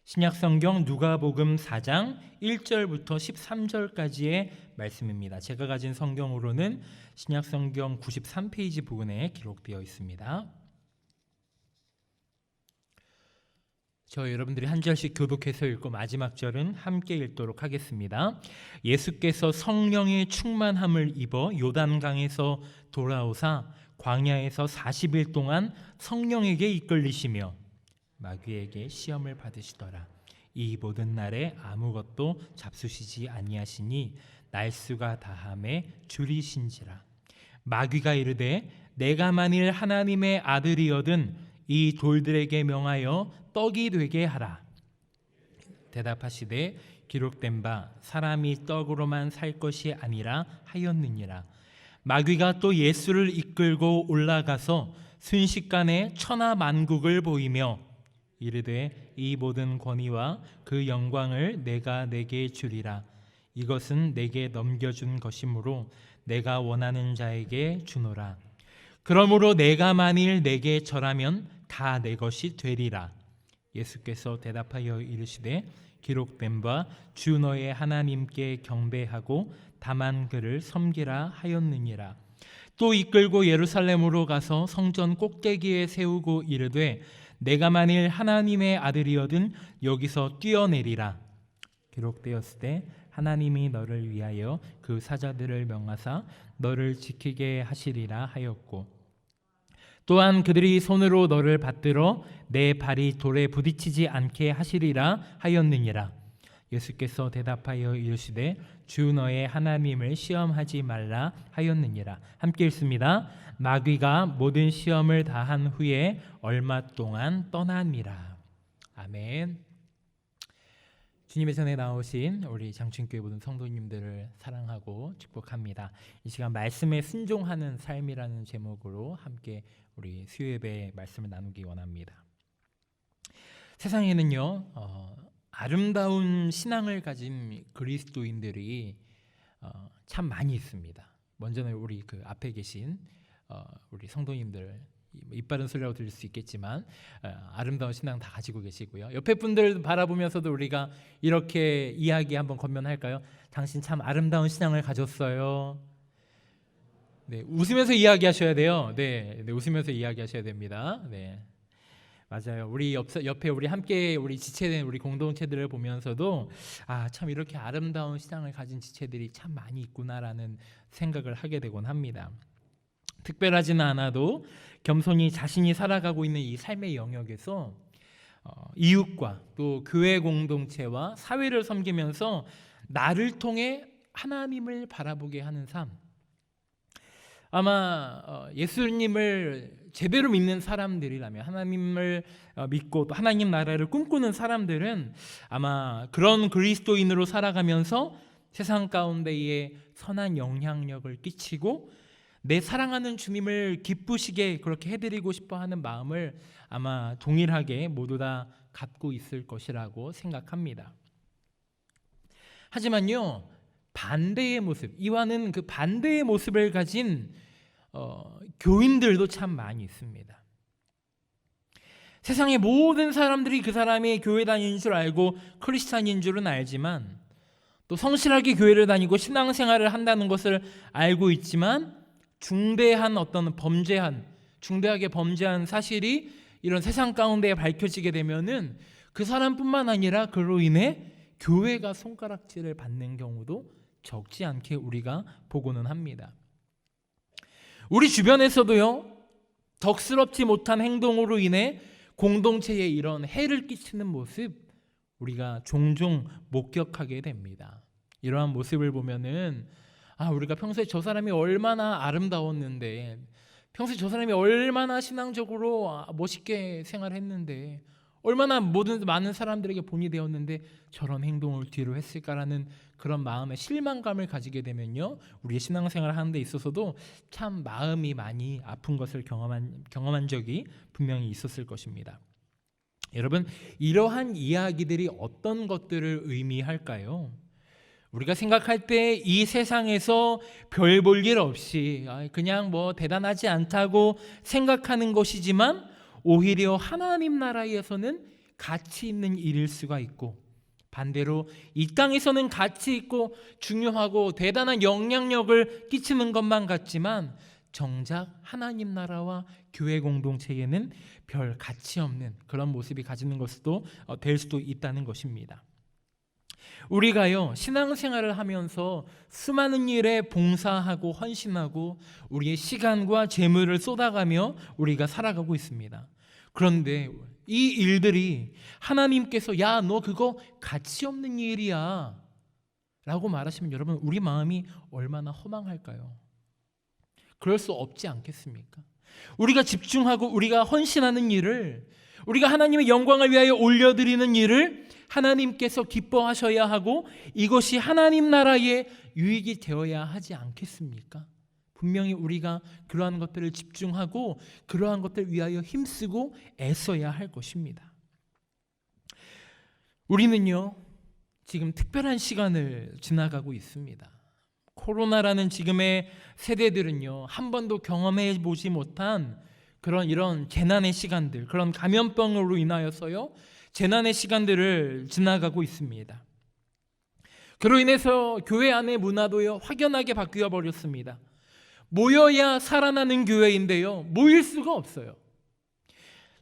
신약성경 누가복음 4장 1절부터 13절까지의 말씀입니다. 제가 가진 성경으로는 신약성경 93페이지 부분에 기록되어 있습니다. 저 여러분들이 한 절씩 교독해서 읽고 마지막 절은 함께 읽도록 하겠습니다. 예수께서 성령의 충만함을 입어 요단강에서 돌아오사 광야에서 40일 동안 성령에게 이끌리시며 마귀에게 시험을 받으시더라. 이 모든 날에 아무것도 잡수시지 아니하시니 날수가 다함에 줄이신지라. 마귀가 이르되 내가 만일 하나님의 아들이거든 이 돌들에게 명하여 떡이 되게 하라. 대답하시되 기록된 바 사람이 떡으로만 살 것이 아니라 하였느니라. 마귀가 또 예수를 이끌고 올라가서 순식간에 천하만국을 보이며 이르되 이 모든 권위와 그 영광을 내가 내게 주리라. 이것은 내게 넘겨준 것이므로 내가 원하는 자에게 주노라. 그러므로 내가 만일 내게 절하면 다 내 것이 되리라. 예수께서 대답하여 이르시되 기록된 바 주 너의 하나님께 경배하고 다만 그를 섬기라 하였느니라. 또 이끌고 예루살렘으로 가서 성전 꼭대기에 세우고 이르되 내가 만일 하나님의 아들이거든 여기서 뛰어내리라. 기록되었으되 하나님이 너를 위하여 그 사자들을 명하사 너를 지키게 하시리라 하였고 또한 그들이 손으로 너를 받들어 내 발이 돌에 부딪히지 않게 하시리라 하였느니라. 예수께서 대답하여 이르시되 주 너의 하나님을 시험하지 말라 하였느니라. 함께 읽습니다. 마귀가 모든 시험을 다한 후에 얼마 동안 떠나니라. 아멘. 주님의 전에 나오신 우리 장춘교회 모든 성도님들을 사랑하고 축복합니다. 이 시간 말씀에 순종하는 삶이라는 제목으로 함께 우리 수요예배 말씀을 나누기 원합니다. 세상에는요 아름다운 신앙을 가진 그리스도인들이 참 많이 있습니다. 먼저는 우리 그 앞에 계신 우리 성도님들 이빠른 소리라고 들릴 수 있겠지만 아름다운 신앙 다 가지고 계시고요. 옆에 분들 바라보면서도 우리가 이렇게 이야기 한번 건면할까요? 당신 참 아름다운 신앙을 가졌어요. 네, 웃으면서 이야기하셔야 돼요. 네, 웃으면서 이야기하셔야 됩니다. 네, 맞아요. 우리 옆에 우리 함께 우리 지체된 우리 공동체들을 보면서도 참 이렇게 아름다운 신앙을 가진 지체들이 참 많이 있구나라는 생각을 하게 되곤 합니다. 특별하지는 않아도 겸손히 자신이 살아가고 있는 이 삶의 영역에서 이웃과 또 교회 공동체와 사회를 섬기면서 나를 통해 하나님을 바라보게 하는 삶, 아마 예수님을 제대로 믿는 사람들이라면 하나님을 믿고 또 하나님 나라를 꿈꾸는 사람들은 아마 그런 그리스도인으로 살아가면서 세상 가운데에 선한 영향력을 끼치고 내 사랑하는 주님을 기쁘시게 그렇게 해드리고 싶어하는 마음을 아마 동일하게 모두 다 갖고 있을 것이라고 생각합니다. 하지만요 반대의 모습, 이와는 그 반대의 모습을 가진 교인들도 참 많이 있습니다. 세상의 모든 사람들이 그 사람이 교회 다니는 줄 알고 크리스찬인 줄은 알지만 또 성실하게 교회를 다니고 신앙생활을 한다는 것을 알고 있지만 중대하게 범죄한 사실이 이런 세상 가운데 밝혀지게 되면은 그 사람뿐만 아니라 그로 인해 교회가 손가락질을 받는 경우도 적지 않게 우리가 보고는 합니다. 우리 주변에서도요 덕스럽지 못한 행동으로 인해 공동체에 이런 해를 끼치는 모습 우리가 종종 목격하게 됩니다. 이러한 모습을 보면은 우리가 평소에 저 사람이 얼마나 아름다웠는데, 평소에 저 사람이 얼마나 신앙적으로 멋있게 생활했는데, 얼마나 많은 사람들에게 본이 되었는데 저런 행동을 뒤로 했을까라는 그런 마음의 실망감을 가지게 되면요 우리의 신앙생활을 하는 데 있어서도 참 마음이 많이 아픈 것을 경험한 적이 분명히 있었을 것입니다. 여러분, 이러한 이야기들이 어떤 것들을 의미할까요? 우리가 생각할 때 이 세상에서 별 볼 일 없이 그냥 대단하지 않다고 생각하는 것이지만 오히려 하나님 나라에서는 가치 있는 일일 수가 있고, 반대로 이 땅에서는 가치 있고 중요하고 대단한 영향력을 끼치는 것만 같지만 정작 하나님 나라와 교회 공동체에는 별 가치 없는 그런 모습이 가지는 것도 될 수도 있다는 것입니다. 우리가요, 신앙생활을 하면서 수많은 일에 봉사하고 헌신하고 우리의 시간과 재물을 쏟아가며 우리가 살아가고 있습니다. 그런데 이 일들이 하나님께서 야, 너 그거 가치 없는 일이야 라고 말하시면 여러분, 우리 마음이 얼마나 허망할까요? 그럴 수 없지 않겠습니까? 우리가 집중하고 우리가 헌신하는 일을, 우리가 하나님의 영광을 위하여 올려드리는 일을 하나님께서 기뻐하셔야 하고 이것이 하나님 나라의 유익이 되어야 하지 않겠습니까? 분명히 우리가 그러한 것들을 집중하고 그러한 것들을 위하여 힘쓰고 애써야 할 것입니다. 우리는요, 지금 특별한 시간을 지나가고 있습니다. 코로나라는 지금의 세대들은요, 한 번도 경험해 보지 못한 이런 재난의 시간들, 그런 감염병으로 인하여서요, 재난의 시간들을 지나가고 있습니다. 그로 인해서 교회 안의 문화도요, 확연하게 바뀌어 버렸습니다. 모여야 살아나는 교회인데요, 모일 수가 없어요.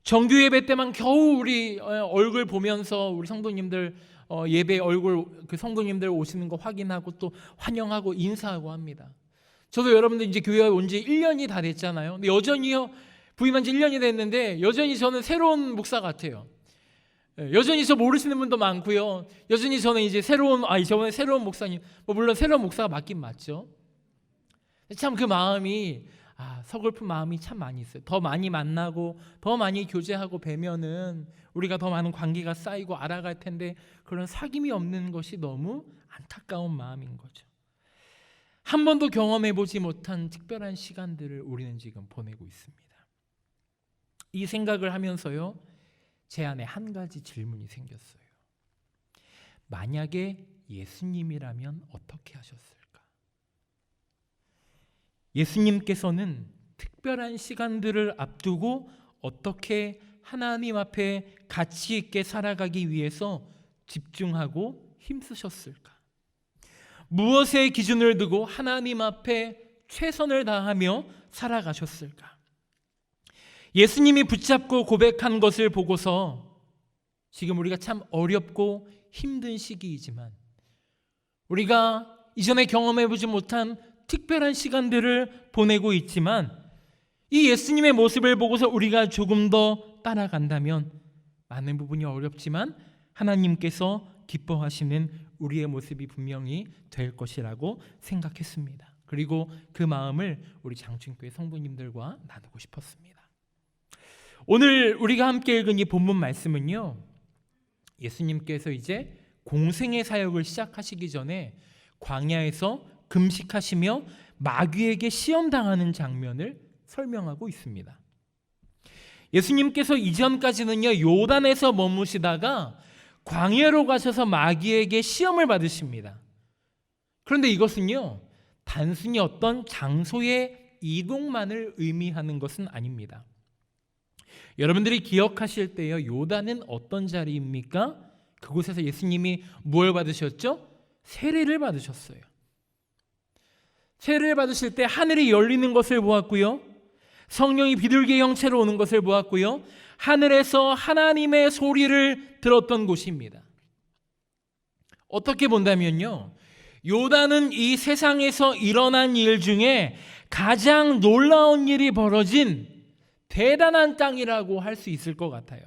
정규 예배 때만 겨우 우리 얼굴 보면서 우리 성도님들 예배 얼굴, 그 성도님들 오시는 거 확인하고 또 환영하고 인사하고 합니다. 저도 여러분들 이제 교회에 온 지 1년이 다 됐잖아요. 근데 여전히요, 부임한 지 1년이 됐는데 여전히 저는 새로운 목사 같아요. 여전히 저 모르시는 분도 많고요. 여전히 저는 이제 저번에 새로운 목사님, 물론 새로운 목사가 맞긴 맞죠. 참 그 마음이, 서글픈 마음이 참 많이 있어요. 더 많이 만나고 더 많이 교제하고 뵈면은 우리가 더 많은 관계가 쌓이고 알아갈 텐데 그런 사귐이 없는 것이 너무 안타까운 마음인 거죠. 한 번도 경험해보지 못한 특별한 시간들을 우리는 지금 보내고 있습니다. 이 생각을 하면서요, 제 안에 한 가지 질문이 생겼어요. 만약에 예수님이라면 어떻게 하셨을까? 예수님께서는 특별한 시간들을 앞두고 어떻게 하나님 앞에 가치 있게 살아가기 위해서 집중하고 힘쓰셨을까? 무엇의 기준을 두고 하나님 앞에 최선을 다하며 살아가셨을까? 예수님이 붙잡고 고백한 것을 보고서 지금 우리가 참 어렵고 힘든 시기이지만 우리가 이전에 경험해보지 못한 특별한 시간들을 보내고 있지만 이 예수님의 모습을 보고서 우리가 조금 더 따라간다면 많은 부분이 어렵지만 하나님께서 기뻐하시는 우리의 모습이 분명히 될 것이라고 생각했습니다. 그리고 그 마음을 우리 장충교회 성도님들과 나누고 싶었습니다. 오늘 우리가 함께 읽은 이 본문 말씀은요, 예수님께서 이제 공생의 사역을 시작하시기 전에 광야에서 금식하시며 마귀에게 시험당하는 장면을 설명하고 있습니다. 예수님께서 이전까지는요, 요단에서 머무시다가 광야로 가셔서 마귀에게 시험을 받으십니다. 그런데 이것은요, 단순히 어떤 장소의 이동만을 의미하는 것은 아닙니다. 여러분들이 기억하실 때요, 요단은 어떤 자리입니까? 그곳에서 예수님이 뭘 받으셨죠? 세례를 받으셨어요. 세례를 받으실 때 하늘이 열리는 것을 보았고요, 성령이 비둘기의 형체로 오는 것을 보았고요, 하늘에서 하나님의 소리를 들었던 곳입니다. 어떻게 본다면요, 요단은 이 세상에서 일어난 일 중에 가장 놀라운 일이 벌어진 대단한 땅이라고 할 수 있을 것 같아요.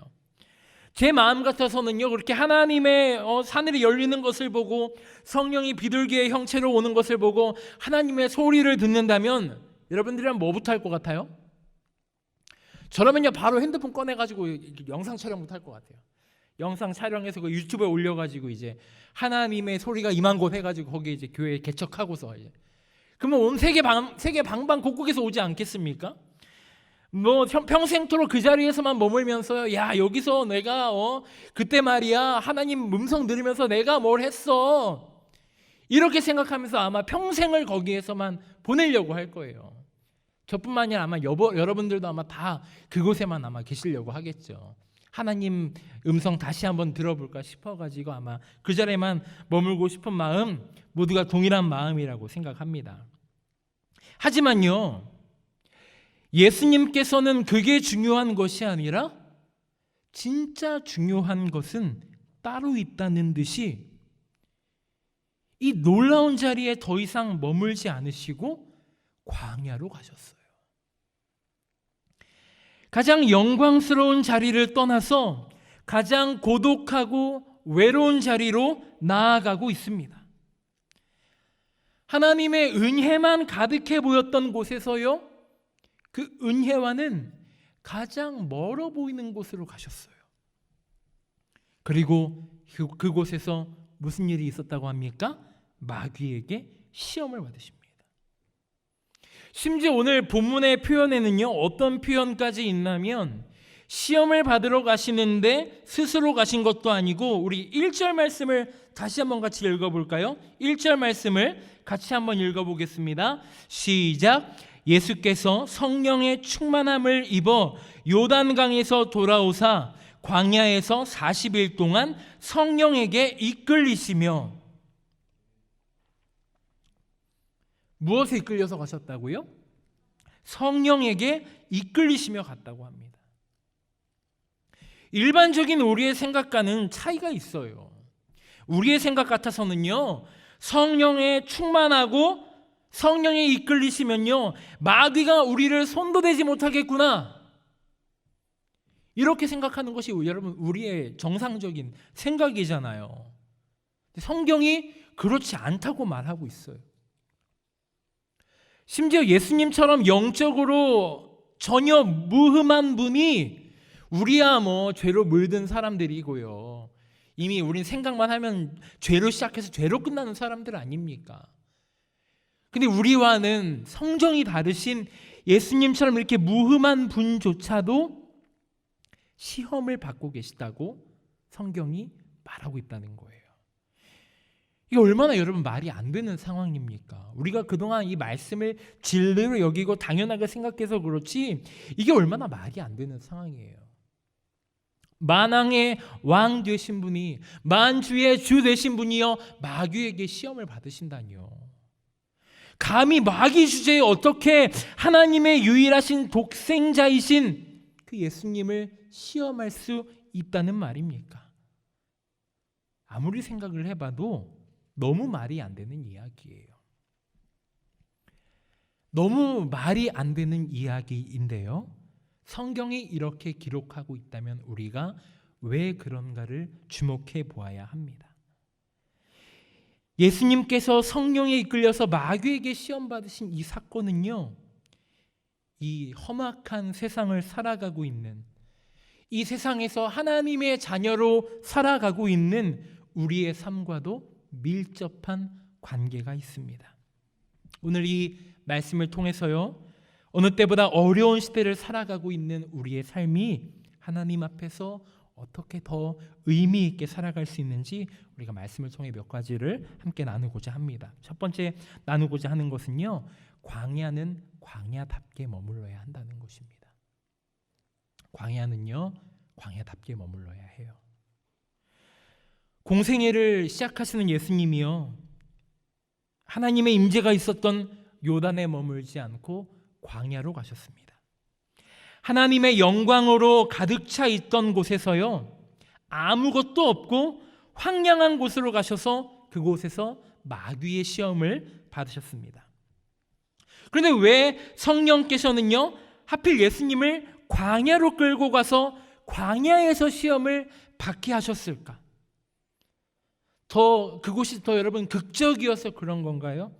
제 마음 같아서는요, 그렇게 하나님의 하늘이 열리는 것을 보고 성령이 비둘기의 형체로 오는 것을 보고 하나님의 소리를 듣는다면 여러분들이랑 뭐부터 할 것 같아요? 저라면요, 바로 핸드폰 꺼내가지고 영상 촬영부터 할 것 같아요. 영상 촬영해서 그 유튜브에 올려가지고 이제 하나님의 소리가 임한 곳 해가지고 거기 이제 교회 개척하고서 이제 그러면 온 세계 방방 곳곳에서 오지 않겠습니까? 뭐 평생토록 그 자리에서만 머물면서 야, 여기서 내가 그때 말이야 하나님 음성 들으면서 내가 뭘 했어, 이렇게 생각하면서 아마 평생을 거기에서만 보내려고 할 거예요. 저뿐만이 아니라 아마 여러분들도 아마 다 그곳에만 아마 계시려고 하겠죠. 하나님 음성 다시 한번 들어볼까 싶어가지고 아마 그 자리에만 머물고 싶은 마음 모두가 동일한 마음이라고 생각합니다. 하지만요, 예수님께서는 그게 중요한 것이 아니라 진짜 중요한 것은 따로 있다는 듯이 이 놀라운 자리에 더 이상 머물지 않으시고 광야로 가셨어요. 가장 영광스러운 자리를 떠나서 가장 고독하고 외로운 자리로 나아가고 있습니다. 하나님의 은혜만 가득해 보였던 곳에서요, 그 은혜와는 가장 멀어 보이는 곳으로 가셨어요. 그리고 그곳에서 무슨 일이 있었다고 합니까? 마귀에게 시험을 받으십니다. 심지어 오늘 본문의 표현에는요, 어떤 표현까지 있냐면 시험을 받으러 가시는데 스스로 가신 것도 아니고, 우리 1절 말씀을 다시 한번 같이 읽어볼까요? 1절 말씀을 같이 한번 읽어보겠습니다. 시작. 예수께서 성령의 충만함을 입어 요단강에서 돌아오사 광야에서 40일 동안 성령에게 이끌리시며. 무엇에 이끌려서 가셨다고요? 성령에게 이끌리시며 갔다고 합니다. 일반적인 우리의 생각과는 차이가 있어요. 우리의 생각 같아서는요, 성령에 충만하고 성령에 이끌리시면요, 마귀가 우리를 손도 대지 못하겠구나, 이렇게 생각하는 것이 여러분 우리의 정상적인 생각이잖아요. 성경이 그렇지 않다고 말하고 있어요. 심지어 예수님처럼 영적으로 전혀 무흠한 분이 우리야 뭐 죄로 물든 사람들이고요, 이미 우린 생각만 하면 죄로 시작해서 죄로 끝나는 사람들 아닙니까? 근데 우리와는 성정이 다르신 예수님처럼 이렇게 무흠한 분조차도 시험을 받고 계시다고 성경이 말하고 있다는 거예요. 이게 얼마나 여러분 말이 안 되는 상황입니까? 우리가 그동안 이 말씀을 진리로 여기고 당연하게 생각해서 그렇지 이게 얼마나 말이 안 되는 상황이에요. 만왕의 왕 되신 분이, 만주의 주 되신 분이요, 마귀에게 시험을 받으신다니요. 감히 마귀 주제에 어떻게 하나님의 유일하신 독생자이신 그 예수님을 시험할 수 있다는 말입니까? 아무리 생각을 해봐도 너무 말이 안 되는 이야기예요. 너무 말이 안 되는 이야기인데요, 성경이 이렇게 기록하고 있다면 우리가 왜 그런가를 주목해 보아야 합니다. 예수님께서 성령에 이끌려서 마귀에게 시험받으신 이 사건은요, 이 험악한 세상을 살아가고 있는, 이 세상에서 하나님의 자녀로 살아가고 있는 우리의 삶과도 밀접한 관계가 있습니다. 오늘 이 말씀을 통해서요, 어느 때보다 어려운 시대를 살아가고 있는 우리의 삶이 하나님 앞에서 어떻게 더 의미 있게 살아갈 수 있는지 우리가 말씀을 통해 몇 가지를 함께 나누고자 합니다. 첫 번째 나누고자 하는 것은요, 광야는 광야답게 머물러야 한다는 것입니다. 광야는요, 광야답게 머물러야 해요. 공생애를 시작하시는 예수님이요, 하나님의 임재가 있었던 요단에 머물지 않고 광야로 가셨습니다. 하나님의 영광으로 가득 차 있던 곳에서요, 아무것도 없고 황량한 곳으로 가셔서 그곳에서 마귀의 시험을 받으셨습니다. 그런데 왜 성령께서는요, 하필 예수님을 광야로 끌고 가서 광야에서 시험을 받게 하셨을까? 그곳이 더 여러분 극적이어서 그런 건가요?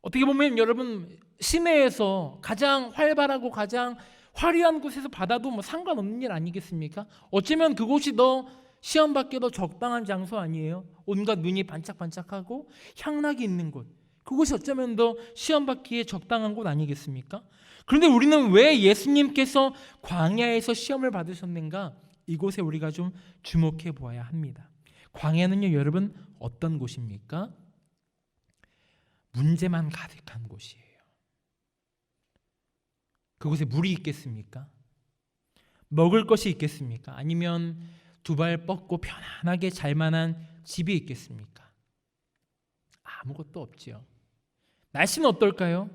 어떻게 보면 여러분 시내에서 가장 활발하고 가장 화려한 곳에서 받아도 뭐 상관없는 일 아니겠습니까? 어쩌면 그곳이 더 시험 받기 더 적당한 장소 아니에요? 온갖 눈이 반짝반짝하고 향락이 있는 곳, 그곳이 어쩌면 더 시험 받기에 적당한 곳 아니겠습니까? 그런데 우리는 왜 예수님께서 광야에서 시험을 받으셨는가? 이곳에 우리가 좀 주목해 보아야 합니다. 광야는요, 여러분 어떤 곳입니까? 문제만 가득한 곳이에요. 그곳에 물이 있겠습니까? 먹을 것이 있겠습니까? 아니면 두 발 뻗고 편안하게 잘 만한 집이 있겠습니까? 아무것도 없지요. 날씨는 어떨까요?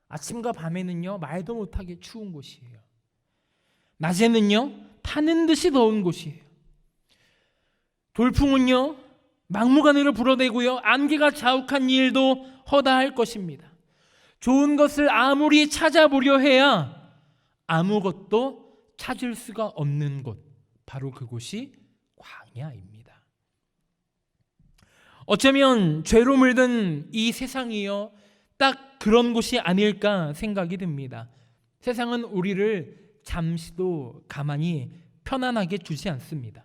아침과 밤에는요, 말도 못하게 추운 곳이에요. 낮에는요, 타는 듯이 더운 곳이에요. 돌풍은요, 막무가내로 불어대고요, 안개가 자욱한 일도 허다할 것입니다. 좋은 것을 아무리 찾아보려 해야 아무것도 찾을 수가 없는 곳, 바로 그곳이 광야입니다. 어쩌면 죄로 물든 이 세상이요, 딱 그런 곳이 아닐까 생각이 듭니다. 세상은 우리를 잠시도 가만히 편안하게 두지 않습니다.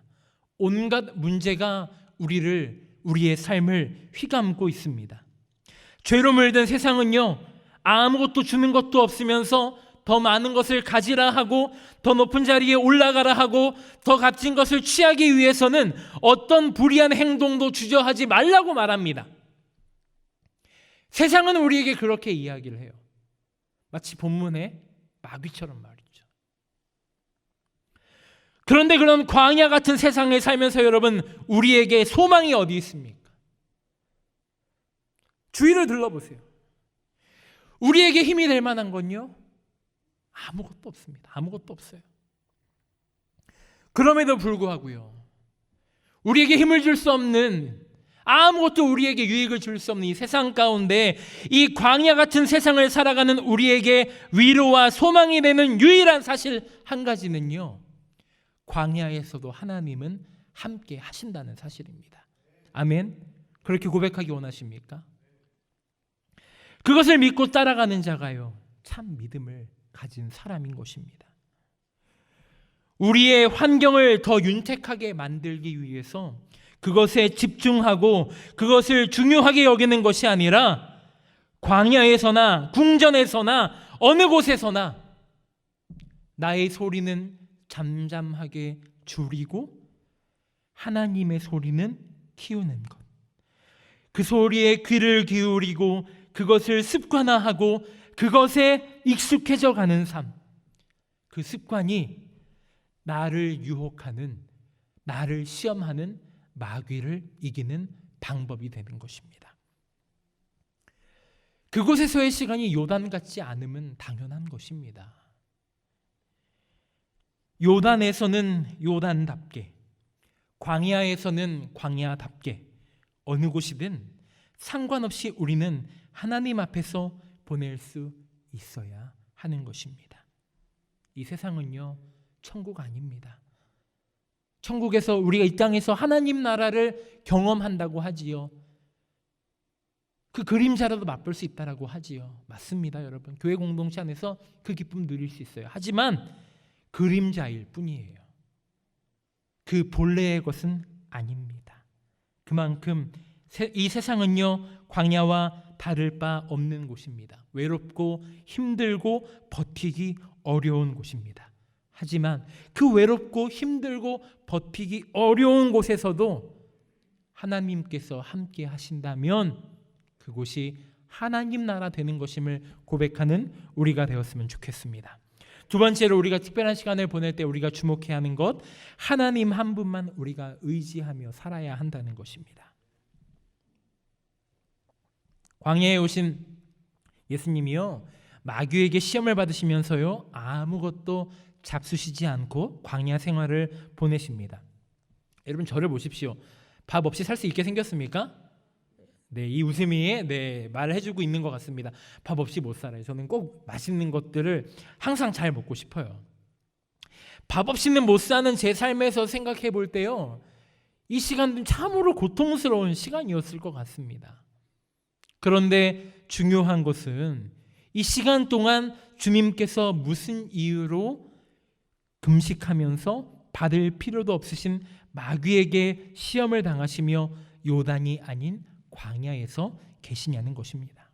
온갖 문제가 우리의 삶을 휘감고 있습니다. 죄로 물든 세상은요, 아무것도 주는 것도 없으면서 더 많은 것을 가지라 하고 더 높은 자리에 올라가라 하고 더 값진 것을 취하기 위해서는 어떤 불의한 행동도 주저하지 말라고 말합니다. 세상은 우리에게 그렇게 이야기를 해요. 마치 본문의 마귀처럼 말이죠. 그런데 그런 광야 같은 세상에 살면서 여러분, 우리에게 소망이 어디 있습니까? 주위를 둘러보세요. 우리에게 힘이 될 만한 건요, 아무것도 없습니다. 아무것도 없어요. 그럼에도 불구하고요, 우리에게 힘을 줄 수 없는, 아무것도 우리에게 유익을 줄 수 없는 이 세상 가운데 이 광야 같은 세상을 살아가는 우리에게 위로와 소망이 되는 유일한 사실 한 가지는요, 광야에서도 하나님은 함께 하신다는 사실입니다. 아멘. 그렇게 고백하기 원하십니까? 그것을 믿고 따라가는 자가요, 참 믿음을 가진 사람인 것입니다. 우리의 환경을 더 윤택하게 만들기 위해서 그것에 집중하고 그것을 중요하게 여기는 것이 아니라 광야에서나 궁전에서나 어느 곳에서나 나의 소리는 잠잠하게 줄이고 하나님의 소리는 키우는 것, 그 소리에 귀를 기울이고 그것을 습관화하고 그것에 익숙해져 가는 삶, 그 습관이 나를 유혹하는, 나를 시험하는 마귀를 이기는 방법이 되는 것입니다. 그곳에서의 시간이 요단 같지 않으면 당연한 것입니다. 요단에서는 요단답게, 광야에서는 광야답게, 어느 곳이든 상관없이 우리는 하나님 앞에서 보낼 수 있어야 하는 것입니다. 이 세상은요, 천국 아닙니다. 천국에서 우리가 이 땅에서 하나님 나라를 경험한다고 하지요. 그 그림자라도 맛볼 수 있다라고 하지요. 맞습니다, 여러분. 교회 공동체 안에서 그 기쁨 누릴 수 있어요. 하지만 그림자일 뿐이에요. 그 본래의 것은 아닙니다. 그만큼 이 세상은요, 광야와 다를 바 없는 곳입니다. 외롭고 힘들고 버티기 어려운 곳입니다. 하지만 그 외롭고 힘들고 버티기 어려운 곳에서도 하나님께서 함께 하신다면 그곳이 하나님 나라 되는 것임을 고백하는 우리가 되었으면 좋겠습니다. 두 번째로 우리가 특별한 시간을 보낼 때 우리가 주목해야 하는 것, 하나님 한 분만 우리가 의지하며 살아야 한다는 것입니다. 광야에 오신 예수님이요, 마귀에게 시험을 받으시면서요, 아무것도 잡수시지 않고 광야 생활을 보내십니다. 여러분, 저를 보십시오. 밥 없이 살 수 있게 생겼습니까? 네, 이 웃음이 말을 해주고 있는 것 같습니다. 밥 없이 못 살아요. 저는 꼭 맛있는 것들을 항상 잘 먹고 싶어요. 밥 없이는 못 사는 제 삶에서 생각해 볼 때요, 이 시간은 참으로 고통스러운 시간이었을 것 같습니다. 그런데 중요한 것은 이 시간 동안 주님께서 무슨 이유로 금식하면서 받을 필요도 없으신 마귀에게 시험을 당하시며 요단이 아닌 광야에서 계시냐는 것입니다.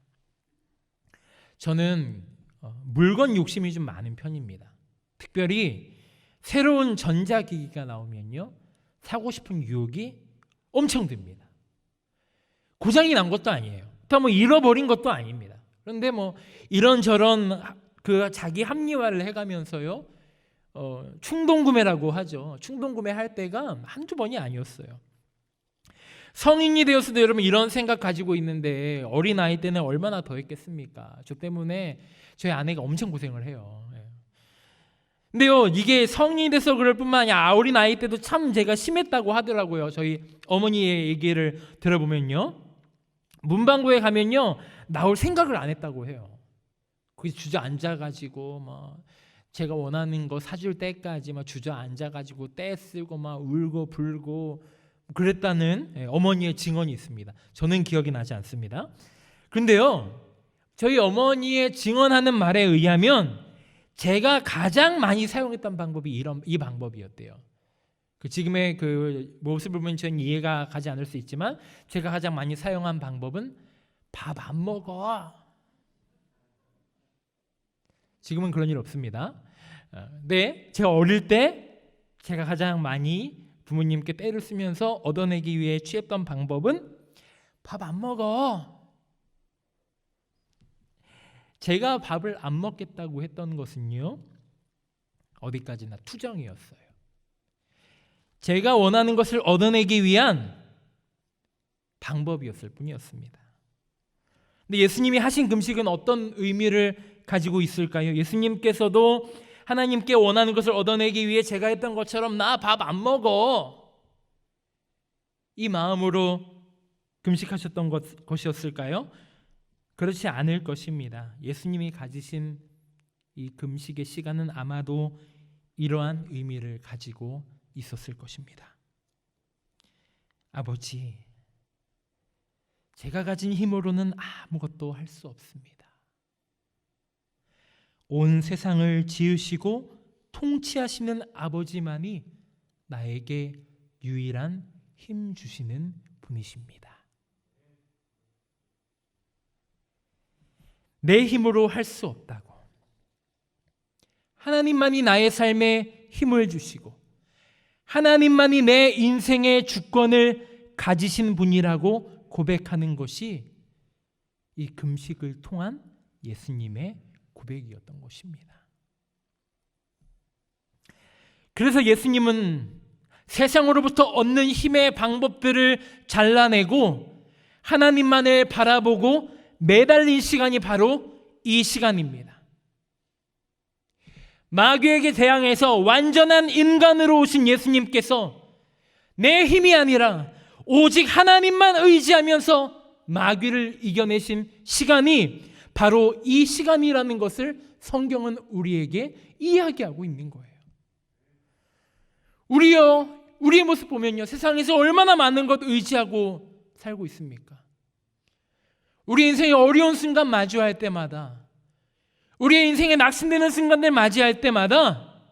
저는 물건 욕심이 좀 많은 편입니다. 특별히 새로운 전자기기가 나오면요, 사고 싶은 유혹이 엄청 듭니다. 고장이 난 것도 아니에요. 또 뭐 잃어버린 것도 아닙니다. 그런데 뭐 이런저런 그 자기 합리화를 해가면서요, 충동구매라고 하죠. 충동구매할 때가 한두 번이 아니었어요. 성인이 되었을 때 여러분 이런 생각 가지고 있는데 어린아이 때는 얼마나 더 했겠습니까? 저 때문에 저희 아내가 엄청 고생을 해요. 근데요, 이게 성인이 돼서 그럴 뿐만 아니라 어린아이 때도 참 제가 심했다고 하더라고요. 저희 어머니의 얘기를 들어보면요, 문방구에 가면요 나올 생각을 안 했다고 해요. 거기 주저앉아가지고 막 제가 원하는 거 사줄 때까지 막 주저앉아가지고 떼 쓰고 막 울고 불고 그랬다는 어머니의 증언이 있습니다. 저는 기억이 나지 않습니다. 그런데요, 저희 어머니의 증언하는 말에 의하면 제가 가장 많이 사용했던 방법이 이 방법이었대요. 지금의 그 모습을 보면 저는 이해가 가지 않을 수 있지만 제가 가장 많이 사용한 방법은 밥 안 먹어. 지금은 그런 일 없습니다. 네, 제가 어릴 때 제가 가장 많이 부모님께 떼를 쓰면서 얻어내기 위해 취했던 방법은 밥 안 먹어. 제가 밥을 안 먹겠다고 했던 것은요, 어디까지나 투정이었어요. 제가 원하는 것을 얻어내기 위한 방법이었을 뿐이었습니다. 근데 예수님이 하신 금식은 어떤 의미를 가지고 있을까요? 예수님께서도 하나님께 원하는 것을 얻어내기 위해 제가 했던 것처럼 나 밥 안 먹어, 이 마음으로 금식하셨던 것이었을까요? 그렇지 않을 것입니다. 예수님이 가지신 이 금식의 시간은 아마도 이러한 의미를 가지고 있었을 것입니다. 아버지, 제가 가진 힘으로는 아무것도 할 수 없습니다. 온 세상을 지으시고 통치하시는 아버지만이 나에게 유일한 힘 주시는 분이십니다. 내 힘으로 할 수 없다고, 하나님만이 나의 삶에 힘을 주시고 하나님만이 내 인생의 주권을 가지신 분이라고 고백하는 것이 이 금식을 통한 예수님의 고백이었던 것입니다. 그래서 예수님은 세상으로부터 얻는 힘의 방법들을 잘라내고 하나님만을 바라보고 매달린 시간이 바로 이 시간입니다. 마귀에게 대항해서 완전한 인간으로 오신 예수님께서 내 힘이 아니라 오직 하나님만 의지하면서 마귀를 이겨내신 시간이 바로 이 시간이라는 것을 성경은 우리에게 이야기하고 있는 거예요. 우리의 모습 보면요, 세상에서 얼마나 많은 것 의지하고 살고 있습니까? 우리 인생의 어려운 순간 마주할 때마다, 우리의 인생에 낙심되는 순간들 맞이할 때마다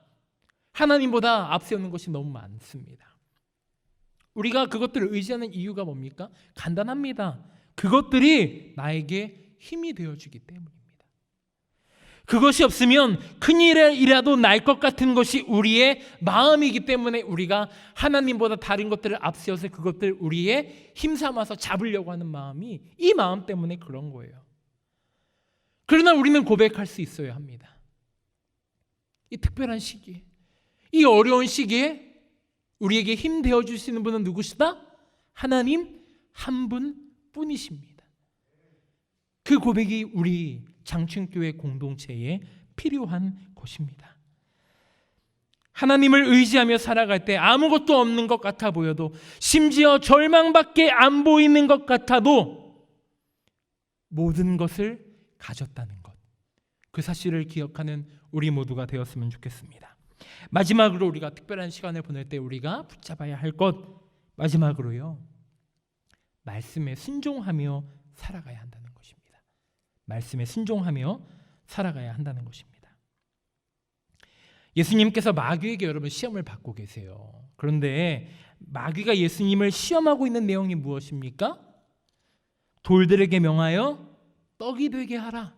하나님보다 앞세우는 것이 너무 많습니다. 우리가 그것들을 의지하는 이유가 뭡니까? 간단합니다. 그것들이 나에게 힘이 되어주기 때문입니다. 그것이 없으면 큰일이라도 날 것 같은 것이 우리의 마음이기 때문에 우리가 하나님보다 다른 것들을 앞세워서 그것들 우리의 힘삼아서 잡으려고 하는 마음이, 이 마음 때문에 그런 거예요. 그러나 우리는 고백할 수 있어야 합니다. 이 특별한 시기에, 이 어려운 시기에 우리에게 힘 되어주시는 분은 누구시다? 하나님 한 분뿐이십니다. 그 고백이 우리 장춘교회 공동체에 필요한 것입니다. 하나님을 의지하며 살아갈 때 아무것도 없는 것 같아 보여도, 심지어 절망밖에 안 보이는 것 같아도 모든 것을 가졌다는 것, 그 사실을 기억하는 우리 모두가 되었으면 좋겠습니다. 마지막으로 우리가 특별한 시간을 보낼 때 우리가 붙잡아야 할 것, 마지막으로요, 말씀에 순종하며 살아가야 한다는 것입니다. 말씀에 순종하며 살아가야 한다는 것입니다. 예수님께서 마귀에게 여러분 시험을 받고 계세요. 그런데 마귀가 예수님을 시험하고 있는 내용이 무엇입니까? 돌들에게 명하여 떡이 되게 하라.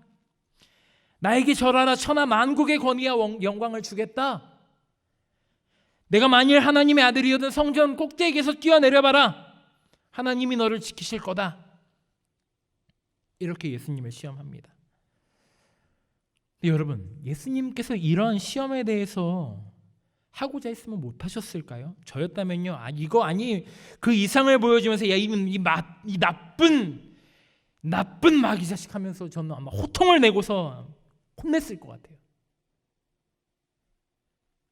나에게 절하라. 천하 만국의 권위와 영광을 주겠다. 내가 만일 하나님의 아들이어든 성전 꼭대기에서 뛰어내려봐라. 하나님이 너를 지키실 거다. 이렇게 예수님을 시험합니다. 여러분, 예수님께서 이런 시험에 대해서 하고자 했으면 못 하셨을까요? 저였다면요, 이거 아니, 그 이상을 보여주면서 야, 이 나쁜 마귀 자식 하면서 저는 아마 호통을 내고서 혼냈을 것 같아요.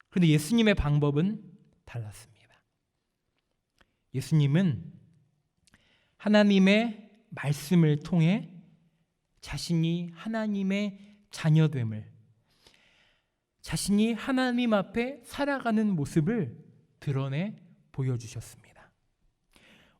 그런데 예수님의 방법은 달랐습니다. 예수님은 하나님의 말씀을 통해 자신이 하나님의 자녀됨을, 자신이 하나님 앞에 살아가는 모습을 드러내 보여주셨습니다.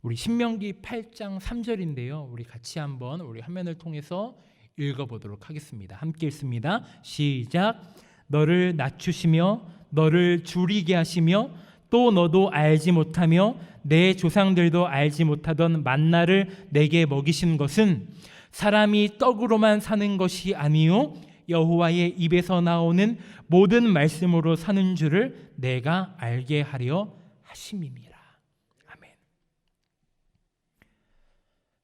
우리 신명기 8장 3절인데요. 우리 같이 한번 우리 화면을 통해서 읽어보도록 하겠습니다. 함께 읽습니다. 시작. 너를 낮추시며 너를 줄이게 하시며 또 너도 알지 못하며 내 조상들도 알지 못하던 만나를 내게 먹이신 것은 사람이 떡으로만 사는 것이 아니요 여호와의 입에서 나오는 모든 말씀으로 사는 줄을 내가 알게 하려 하심이니라. 아멘.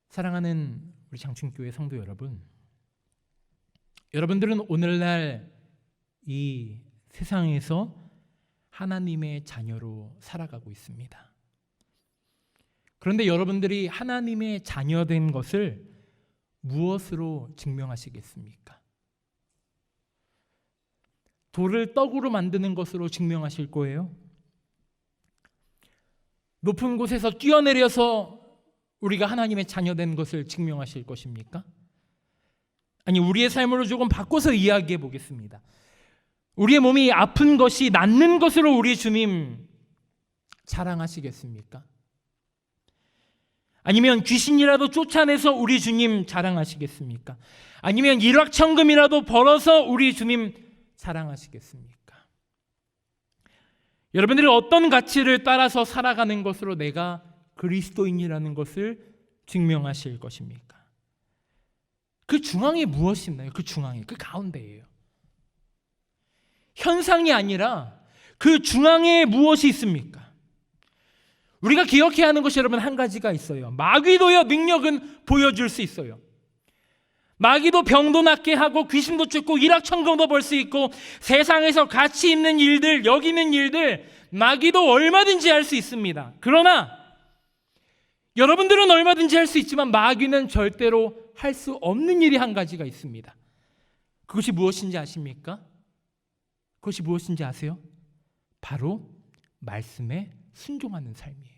사랑하는 우리 장충교회 성도 여러분, 여러분들은 오늘날 이 세상에서 하나님의 자녀로 살아가고 있습니다. 그런데 여러분들이 하나님의 자녀된 것을 무엇으로 증명하시겠습니까? 돌을 떡으로 만드는 것으로 증명하실 거예요? 높은 곳에서 뛰어내려서 우리가 하나님의 자녀된 것을 증명하실 것입니까? 아니, 우리의 삶으로 조금 바꿔서 이야기해 보겠습니다. 우리의 몸이 아픈 것이 낫는 것으로 우리 주님 자랑하시겠습니까? 아니면 귀신이라도 쫓아내서 우리 주님 자랑하시겠습니까? 아니면 일확천금이라도 벌어서 우리 주님 자랑하시겠습니까? 여러분들이 어떤 가치를 따라서 살아가는 것으로 내가 그리스도인이라는 것을 증명하실 것입니까? 그 중앙에 무엇이 있나요? 그 중앙에, 그 가운데예요. 현상이 아니라 그 중앙에 무엇이 있습니까? 우리가 기억해야 하는 것이 여러분 한 가지가 있어요. 마귀도요, 능력은 보여줄 수 있어요. 마귀도 병도 낫게 하고 귀신도 쫓고 일확천금도 벌 수 있고 세상에서 가치 있는 일들, 여기 있는 일들 마귀도 얼마든지 할 수 있습니다. 그러나 여러분들은 얼마든지 할 수 있지만 마귀는 절대로 할 수 없는 일이 한 가지가 있습니다. 그것이 무엇인지 아십니까? 그것이 무엇인지 아세요? 바로 말씀에 순종하는 삶이에요.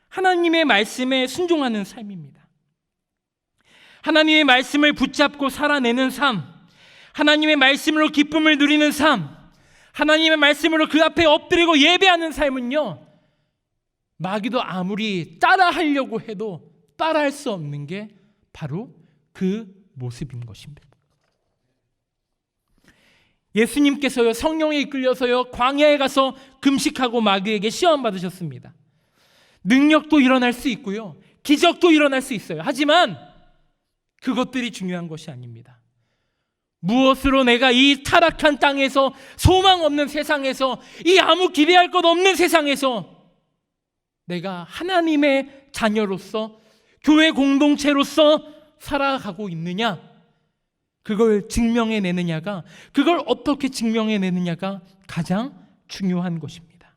하나님의 말씀에 순종하는 삶입니다. 하나님의 말씀을 붙잡고 살아내는 삶, 하나님의 말씀으로 기쁨을 누리는 삶, 하나님의 말씀으로 그 앞에 엎드리고 예배하는 삶은요, 마귀도 아무리 따라하려고 해도 따라할 수 없는 게 바로 그 모습인 것입니다. 예수님께서요, 성령에 이끌려서요, 광야에 가서 금식하고 마귀에게 시험 받으셨습니다. 능력도 일어날 수 있고요, 기적도 일어날 수 있어요. 하지만 그것들이 중요한 것이 아닙니다. 무엇으로 내가 이 타락한 땅에서, 소망 없는 세상에서, 이 아무 기대할 것 없는 세상에서 내가 하나님의 자녀로서, 교회 공동체로서 살아가고 있느냐, 그걸 증명해내느냐가, 그걸 어떻게 증명해내느냐가 가장 중요한 것입니다.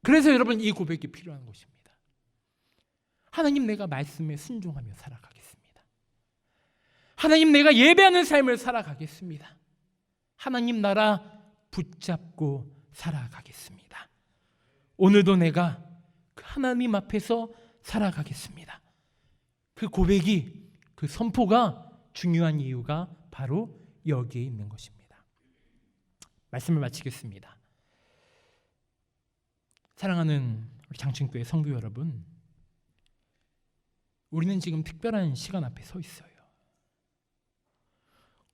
그래서 여러분, 이 고백이 필요한 것입니다. 하나님, 내가 말씀에 순종하며 살아가겠습니다. 하나님, 내가 예배하는 삶을 살아가겠습니다. 하나님 나라 붙잡고 살아가겠습니다. 오늘도 내가 그 하나님 앞에서 살아가겠습니다. 그 고백이, 그 선포가 중요한 이유가 바로 여기에 있는 것입니다. 말씀을 마치겠습니다. 사랑하는 우리 장충교회 성도 여러분, 우리는 지금 특별한 시간 앞에 서 있어요.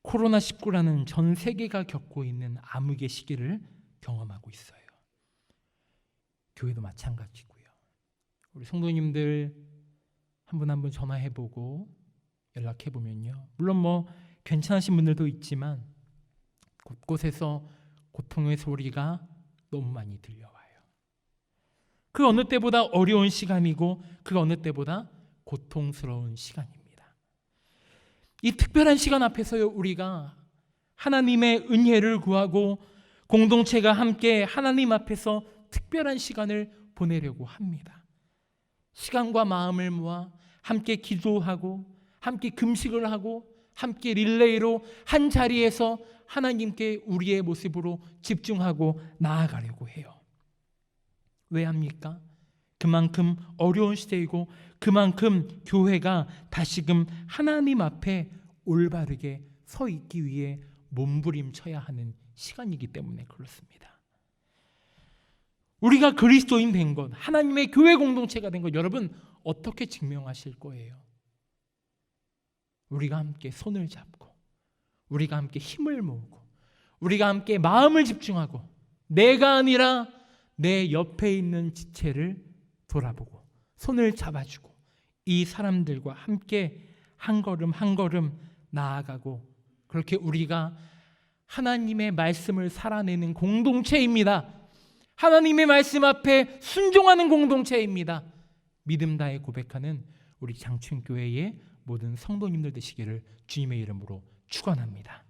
코로나19라는 전 세계가 겪고 있는 암흑의 시기를 경험하고 있어요. 교회도 마찬가지고요. 우리 성도님들 한 분 한 분 전화해보고 연락해보면요, 물론 괜찮으신 분들도 있지만 곳곳에서 고통의 소리가 너무 많이 들려와요. 그 어느 때보다 어려운 시간이고 그 어느 때보다 고통스러운 시간입니다. 이 특별한 시간 앞에서요, 우리가 하나님의 은혜를 구하고 공동체가 함께 하나님 앞에서 특별한 시간을 보내려고 합니다. 시간과 마음을 모아 함께 기도하고 함께 금식을 하고 함께 릴레이로 한 자리에서 하나님께 우리의 모습으로 집중하고 나아가려고 해요. 왜 합니까? 그만큼 어려운 시대이고 그만큼 교회가 다시금 하나님 앞에 올바르게 서 있기 위해 몸부림쳐야 하는 시간이기 때문에 그렇습니다. 우리가 그리스도인 된 것, 하나님의 교회 공동체가 된 것, 여러분 어떻게 증명하실 거예요? 우리가 함께 손을 잡고, 우리가 함께 힘을 모으고, 우리가 함께 마음을 집중하고, 내가 아니라 내 옆에 있는 지체를 돌아보고 손을 잡아주고 이 사람들과 함께 한 걸음 한 걸음 나아가고, 그렇게 우리가 하나님의 말씀을 살아내는 공동체입니다. 하나님의 말씀 앞에 순종하는 공동체입니다. 믿음 다해 고백하는 우리 장춘교회의 모든 성도님들 되시기를 주님의 이름으로 축원합니다.